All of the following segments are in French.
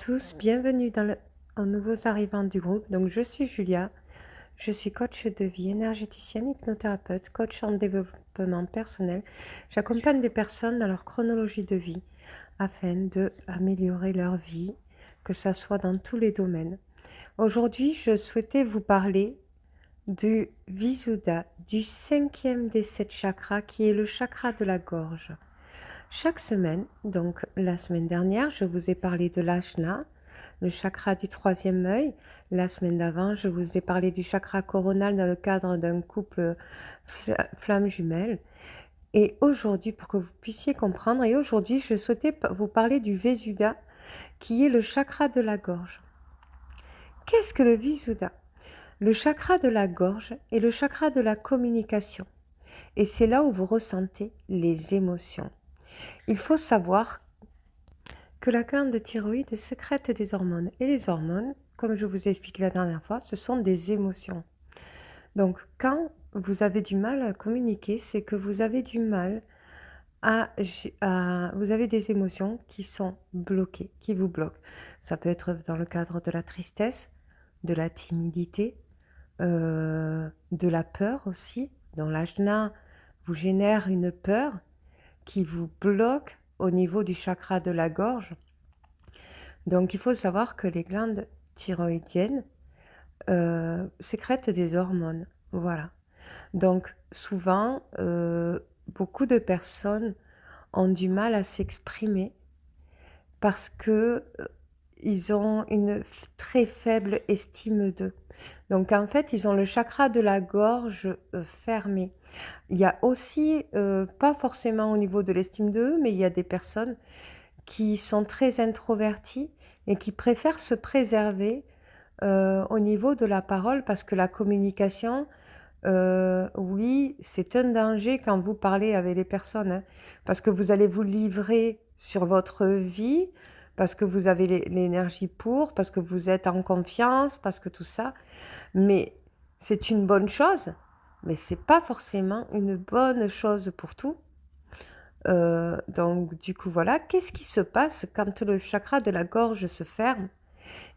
tous, bienvenue aux nouveaux arrivants du groupe. Donc, je suis Julia, je suis coach de vie, énergéticienne, hypnothérapeute, coach en développement personnel. J'accompagne des personnes dans leur chronologie de vie afin d'améliorer leur vie, que ce soit dans tous les domaines. Aujourd'hui, je souhaitais vous parler du Visuddha, du 5e des 7 chakras, qui est le chakra de la gorge. Chaque semaine, donc la semaine dernière, je vous ai parlé de l'Ajna, le chakra du 3e œil. La semaine d'avant, je vous ai parlé du chakra coronal dans le cadre d'un couple flamme jumelle. Et aujourd'hui, pour que vous puissiez comprendre, et aujourd'hui, je souhaitais vous parler du Visuddha, qui est le chakra de la gorge. Qu'est-ce que le Visuddha? Le chakra de la gorge est le chakra de la communication. Et c'est là où vous ressentez les émotions. Il faut savoir que la glande thyroïde sécrète des hormones. Et les hormones, comme je vous ai expliqué la dernière fois, ce sont des émotions. Donc, quand vous avez du mal à communiquer, c'est que vous avez du mal vous avez des émotions qui sont bloquées, qui vous bloquent. Ça peut être dans le cadre de la tristesse, de la timidité, de la peur aussi. Dans l'ajna, vous génère une peur qui vous bloque au niveau du chakra de la gorge. Donc il faut savoir que les glandes thyroïdiennes sécrètent des hormones. Voilà. Donc souvent, beaucoup de personnes ont du mal à s'exprimer parce que ils ont une très faible estime d'eux. Donc en fait, ils ont le chakra de la gorge fermé. Il y a aussi, pas forcément au niveau de l'estime d'eux, mais il y a des personnes qui sont très introverties et qui préfèrent se préserver au niveau de la parole parce que la communication, oui, c'est un danger quand vous parlez avec les personnes, hein, parce que vous allez vous livrer sur votre vie, parce que vous avez l'énergie pour, parce que vous êtes en confiance, parce que tout ça. Mais c'est une bonne chose, mais c'est pas forcément une bonne chose pour tout. Donc du coup voilà, qu'est-ce qui se passe quand le chakra de la gorge se ferme?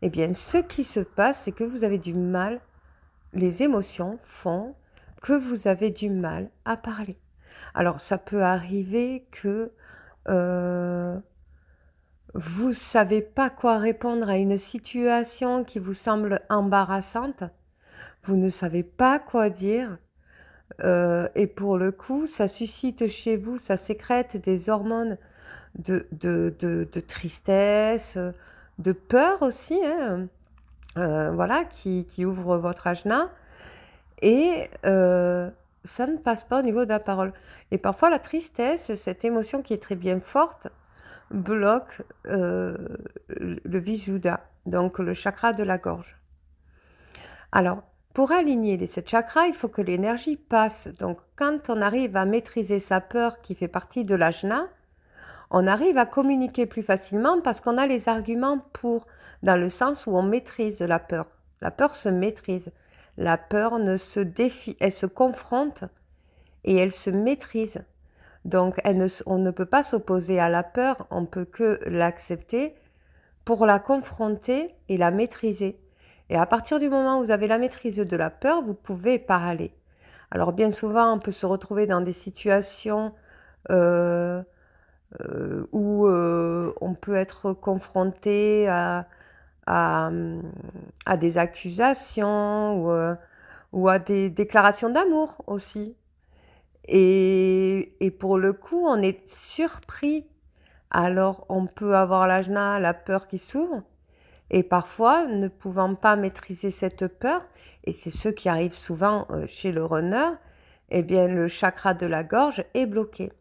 Eh bien, ce qui se passe, c'est que vous avez du mal, les émotions font que vous avez du mal à parler. Alors ça peut arriver que vous savez pas quoi répondre à une situation qui vous semble embarrassante, vous ne savez pas quoi dire, et pour le coup, ça suscite chez vous, ça sécrète des hormones de tristesse, de peur aussi, hein, voilà, qui ouvrent votre ajna et ça ne passe pas au niveau de la parole. Et parfois la tristesse, cette émotion qui est très bien forte, bloque le Visuddha, donc le chakra de la gorge. Alors, pour aligner les 7 chakras, il faut que l'énergie passe. Donc, quand on arrive à maîtriser sa peur qui fait partie de l'ajna, on arrive à communiquer plus facilement parce qu'on a les arguments pour, dans le sens où on maîtrise la peur. La peur se maîtrise. La peur ne se défie, elle se confronte et elle se maîtrise. Donc, on ne peut pas s'opposer à la peur, on peut que l'accepter pour la confronter et la maîtriser. Et à partir du moment où vous avez la maîtrise de la peur, vous pouvez parler. Alors bien souvent, on peut se retrouver dans des situations où on peut être confronté à, à des accusations ou à des déclarations d'amour aussi. Et pour le coup, on est surpris. Alors, on peut avoir l'ajna, la peur qui s'ouvre, et parfois, ne pouvant pas maîtriser cette peur, et c'est ce qui arrive souvent chez le runner, eh bien, le chakra de la gorge est bloqué.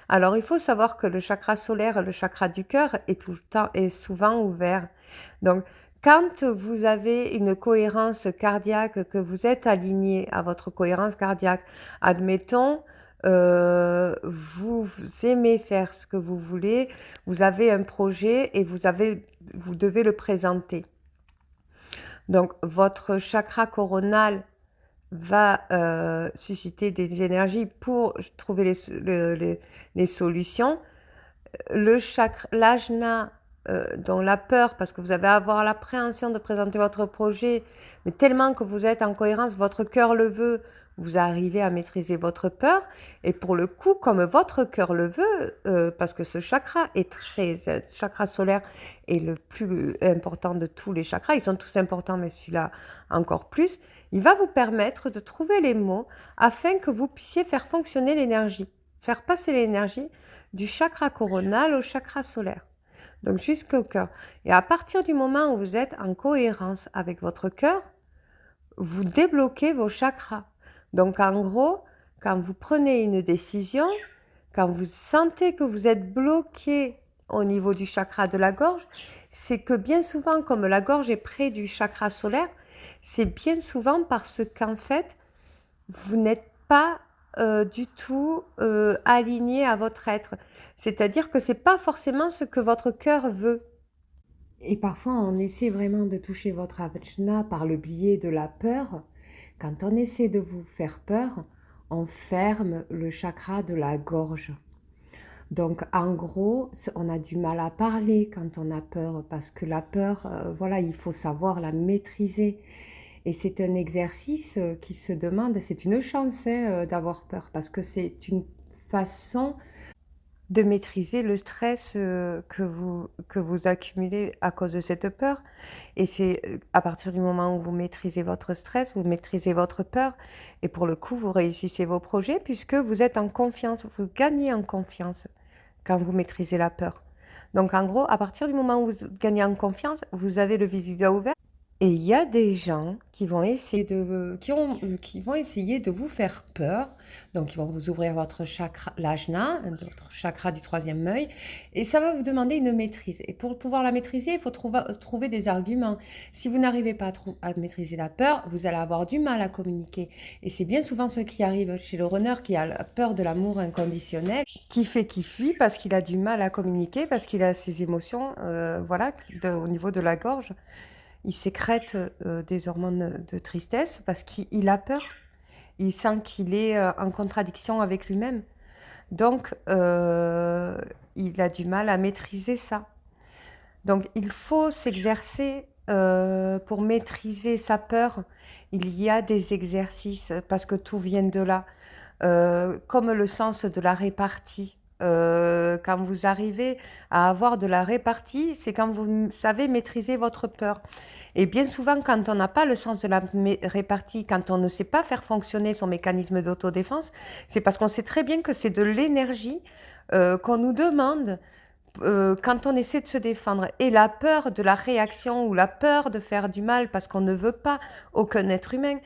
Alors, il faut savoir que le chakra solaire, le chakra du cœur, est tout le temps, est souvent ouvert. Donc, quand vous avez une cohérence cardiaque, que vous êtes aligné à votre cohérence cardiaque, admettons, vous aimez faire ce que vous voulez, vous avez un projet et vous devez le présenter. Donc, votre chakra coronal va susciter des énergies pour trouver les solutions. L'ajna dans la peur, parce que vous allez avoir l'appréhension de présenter votre projet, mais tellement que vous êtes en cohérence, votre cœur le veut, vous arrivez à maîtriser votre peur. Et pour le coup, comme votre cœur le veut, parce que ce chakra est ce chakra solaire est le plus important de tous les chakras, ils sont tous importants, mais celui-là encore plus, il va vous permettre de trouver les mots afin que vous puissiez faire fonctionner l'énergie, faire passer l'énergie du chakra coronal au chakra solaire. Donc jusqu'au cœur. Et à partir du moment où vous êtes en cohérence avec votre cœur, vous débloquez vos chakras. Donc en gros, quand vous prenez une décision, quand vous sentez que vous êtes bloqué au niveau du chakra de la gorge, c'est que bien souvent, comme la gorge est près du chakra solaire, c'est bien souvent parce qu'en fait, vous n'êtes pas du tout aligné à votre être. C'est-à-dire que c'est pas forcément ce que votre cœur veut. Et parfois, on essaie vraiment de toucher votre ajna par le biais de la peur. Quand on essaie de vous faire peur, on ferme le chakra de la gorge. Donc, en gros, on a du mal à parler quand on a peur, parce que la peur, voilà, il faut savoir la maîtriser. Et c'est un exercice qui se demande, c'est une chance d'avoir peur, parce que c'est une façon de maîtriser le stress que vous accumulez à cause de cette peur. Et c'est à partir du moment où vous maîtrisez votre stress, vous maîtrisez votre peur, et pour le coup, vous réussissez vos projets puisque vous êtes en confiance, vous gagnez en confiance quand vous maîtrisez la peur. Donc en gros, à partir du moment où vous gagnez en confiance, vous avez le visuel ouvert. Et il y a des gens qui vont essayer qui vont essayer de vous faire peur. Donc, ils vont vous ouvrir votre chakra, l'ajna, votre chakra du troisième œil, et ça va vous demander une maîtrise. Et pour pouvoir la maîtriser, il faut trouver des arguments. Si vous n'arrivez pas à maîtriser la peur, vous allez avoir du mal à communiquer. Et c'est bien souvent ce qui arrive chez le runner qui a la peur de l'amour inconditionnel, qui fuit parce qu'il a du mal à communiquer, parce qu'il a ses émotions, voilà, au niveau de la gorge. Il sécrète des hormones de tristesse parce qu'il a peur. Il sent qu'il est en contradiction avec lui-même. Donc, il a du mal à maîtriser ça. Donc, il faut s'exercer pour maîtriser sa peur. Il y a des exercices parce que tout vient de là. Comme le sens de la répartie. Quand vous arrivez à avoir de la répartie, c'est quand vous savez maîtriser votre peur. Et bien souvent, quand on n'a pas le sens de la répartie, quand on ne sait pas faire fonctionner son mécanisme d'autodéfense, c'est parce qu'on sait très bien que c'est de l'énergie qu'on nous demande quand on essaie de se défendre. Et la peur de la réaction ou la peur de faire du mal parce qu'on ne veut pas, aucun être humain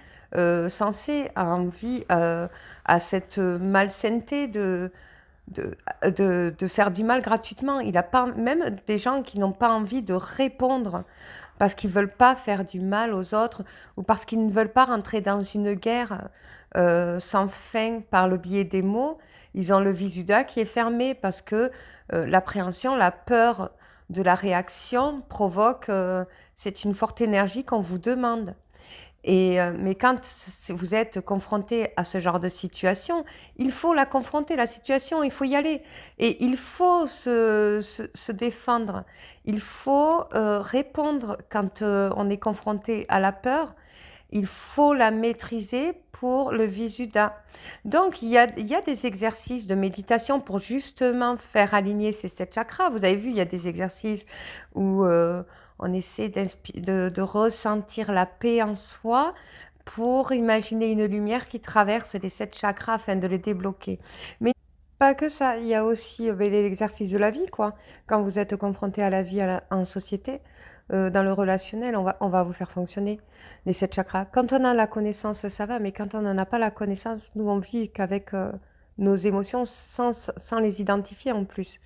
censé a envie à cette malsainteté de faire du mal gratuitement. Il a pas, même des gens qui n'ont pas envie de répondre parce qu'ils ne veulent pas faire du mal aux autres ou parce qu'ils ne veulent pas rentrer dans une guerre sans fin par le biais des mots. Ils ont le visuda qui est fermé parce que l'appréhension, la peur de la réaction provoque, c'est une forte énergie qu'on vous demande. Mais quand vous êtes confronté à ce genre de situation, il faut la confronter, la situation, il faut y aller. Et il faut se défendre. Il faut répondre quand on est confronté à la peur. Il faut la maîtriser pour le visuddha. Donc, il y a des exercices de méditation pour justement faire aligner ces 7 chakras. Vous avez vu, il y a des exercices où on essaie de ressentir la paix en soi pour imaginer une lumière qui traverse les 7 chakras afin de les débloquer. Mais pas que ça, il y a aussi les exercices de la vie, quoi. Quand vous êtes confronté à la vie en société, dans le relationnel, on va vous faire fonctionner les 7 chakras. Quand on a la connaissance, ça va, mais quand on n'en a pas la connaissance, nous, on vit qu'avec nos émotions sans les identifier en plus.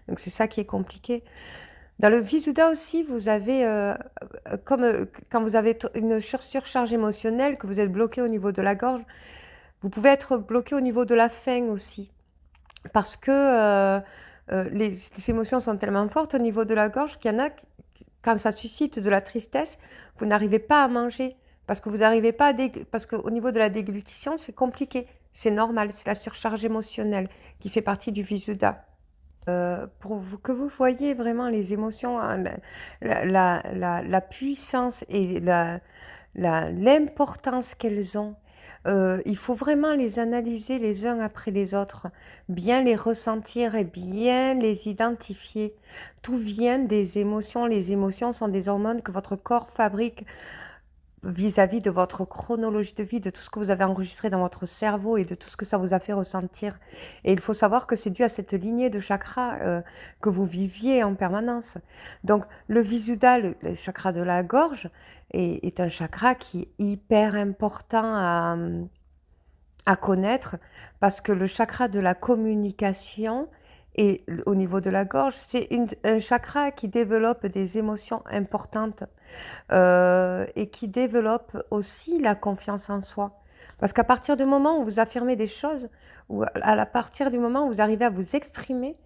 Donc, c'est ça qui est compliqué. Dans le Visuddha aussi, vous avez, comme quand vous avez une surcharge émotionnelle, que vous êtes bloqué au niveau de la gorge, vous pouvez être bloqué au niveau de la faim aussi. Parce que les émotions sont tellement fortes au niveau de la gorge qu'il y en a, quand ça suscite de la tristesse, vous n'arrivez pas à manger. Parce que vous n'arrivez pas parce qu'au niveau de la déglutition, c'est compliqué. C'est normal, c'est la surcharge émotionnelle qui fait partie du Visuddha. que vous voyez vraiment les émotions, hein, la puissance et l'importance qu'elles ont. Il faut vraiment les analyser les uns après les autres, bien les ressentir et bien les identifier. Tout vient des émotions. Les émotions sont des hormones que votre corps fabrique vis-à-vis de votre chronologie de vie, de tout ce que vous avez enregistré dans votre cerveau et de tout ce que ça vous a fait ressentir. Et il faut savoir que c'est dû à cette lignée de chakras que vous viviez en permanence. Donc le Visuddha, le chakra de la gorge, est un chakra qui est hyper important à connaître parce que le chakra de la communication et au niveau de la gorge, c'est un chakra qui développe des émotions importantes et qui développe aussi la confiance en soi. Parce qu'à partir du moment où vous affirmez des choses, ou à partir du moment où vous arrivez à vous exprimez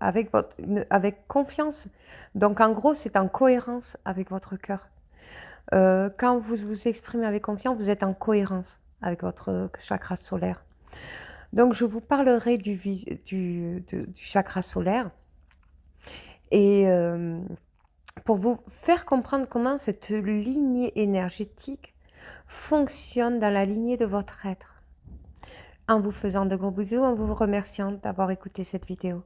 avec confiance. Donc en gros, c'est en cohérence avec votre cœur. Quand vous vous exprimez avec confiance, vous êtes en cohérence avec votre chakra solaire. Donc je vous parlerai du chakra solaire et pour vous faire comprendre comment cette lignée énergétique fonctionne dans la lignée de votre être. En vous faisant de gros bisous, en vous remerciant d'avoir écouté cette vidéo.